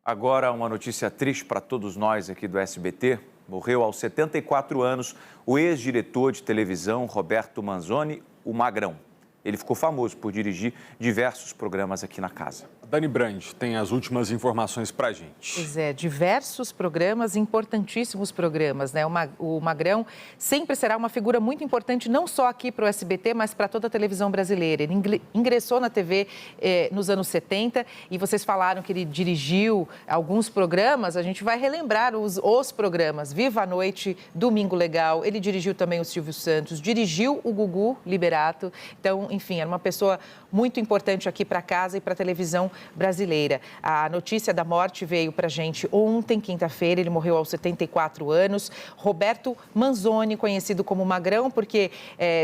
Agora, uma notícia triste para todos nós aqui do SBT. Morreu aos 74 anos o ex-diretor de televisão Roberto Manzoni, o Magrão. Ele ficou famoso por dirigir diversos programas aqui na casa. Dani Brand tem as últimas informações para a gente. Pois é, diversos programas, importantíssimos programas, né? O Magrão sempre será uma figura muito importante, não só aqui para o SBT, mas para toda a televisão brasileira. Ele ingressou na TV nos anos 70 e vocês falaram que ele dirigiu alguns programas, a gente vai relembrar os programas. Viva a Noite, Domingo Legal, ele dirigiu também o Silvio Santos, dirigiu o Gugu Liberato. Então, enfim, era uma pessoa muito importante aqui para casa e para a televisão brasileira. A notícia da morte veio para a gente ontem, quinta-feira, ele morreu aos 74 anos. Roberto Manzoni, conhecido como Magrão, porque,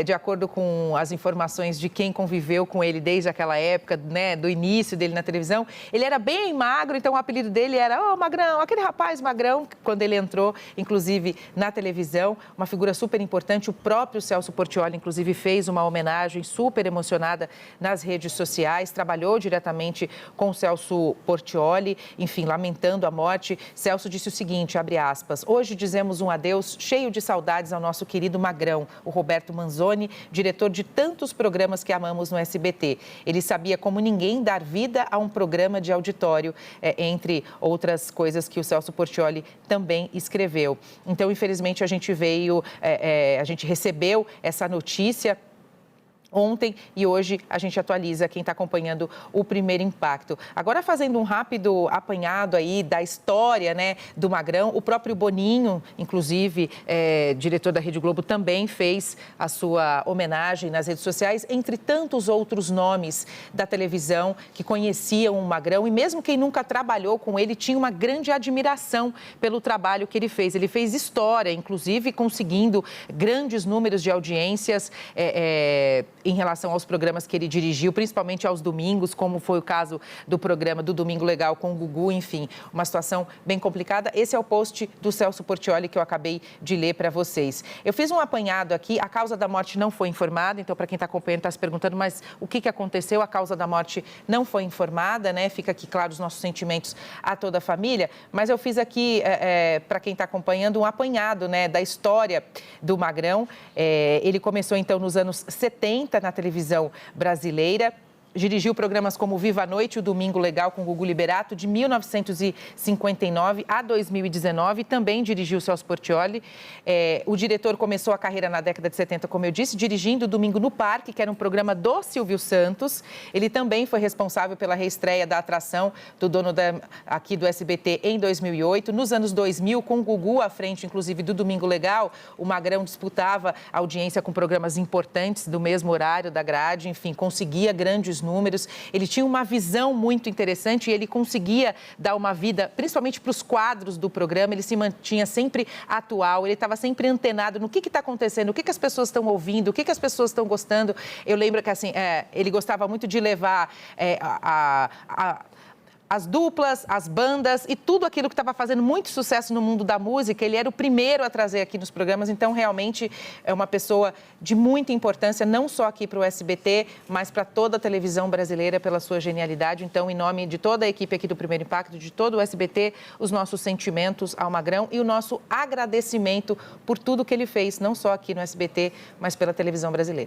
de acordo com as informações de quem conviveu com ele desde aquela época, né, do início dele na televisão, ele era bem magro, então o apelido dele era Magrão, aquele rapaz Magrão, quando ele entrou, inclusive, na televisão, uma figura super importante. O próprio Celso Portiolli, inclusive, fez uma homenagem super emocionada nas redes sociais, trabalhou diretamente com o Celso Portiolli, enfim, lamentando a morte. Celso disse o seguinte, abre aspas, hoje dizemos um adeus cheio de saudades ao nosso querido Magrão, o Roberto Manzoni, diretor de tantos programas que amamos no SBT. Ele sabia como ninguém dar vida a um programa de auditório, entre outras coisas que o Celso Portiolli também escreveu. Então, infelizmente, a gente recebeu essa notícia ontem e hoje a gente atualiza quem está acompanhando o Primeiro Impacto. Agora, fazendo um rápido apanhado aí da história, né, do Magrão, o próprio Boninho, inclusive, diretor da Rede Globo, também fez a sua homenagem nas redes sociais, entre tantos outros nomes da televisão que conheciam o Magrão e mesmo quem nunca trabalhou com ele tinha uma grande admiração pelo trabalho que ele fez. Ele fez história, inclusive conseguindo grandes números de audiências em relação aos programas que ele dirigiu, principalmente aos domingos, como foi o caso do programa do Domingo Legal com o Gugu, enfim, uma situação bem complicada. Esse é o post do Celso Portiolli que eu acabei de ler para vocês. Eu fiz um apanhado aqui, a causa da morte não foi informada, então para quem está acompanhando está se perguntando, mas o que aconteceu? A causa da morte não foi informada, né? Fica aqui claro os nossos sentimentos a toda a família, mas eu fiz aqui, para quem está acompanhando, um apanhado, né, da história do Magrão. Ele começou então nos anos 70, na televisão brasileira. Dirigiu programas como Viva a Noite, o Domingo Legal com Gugu Liberato, de 1959 a 2019. Também dirigiu o Celso Portiolli. O diretor começou a carreira na década de 70, como eu disse, dirigindo o Domingo no Parque, que era um programa do Silvio Santos. Ele também foi responsável pela reestreia da atração do dono aqui do SBT em 2008. Nos anos 2000, com o Gugu à frente, inclusive, do Domingo Legal, o Magrão disputava audiência com programas importantes do mesmo horário da grade. Enfim, conseguia grandes números, ele tinha uma visão muito interessante e ele conseguia dar uma vida, principalmente para os quadros do programa, ele se mantinha sempre atual, ele estava sempre antenado no que está acontecendo, o que as pessoas estão ouvindo, o que as pessoas estão gostando. Eu lembro que assim, ele gostava muito de levar as duplas, as bandas e tudo aquilo que estava fazendo muito sucesso no mundo da música, ele era o primeiro a trazer aqui nos programas, então realmente é uma pessoa de muita importância, não só aqui para o SBT, mas para toda a televisão brasileira pela sua genialidade. Então, em nome de toda a equipe aqui do Primeiro Impacto, de todo o SBT, os nossos sentimentos ao Magrão e o nosso agradecimento por tudo que ele fez, não só aqui no SBT, mas pela televisão brasileira.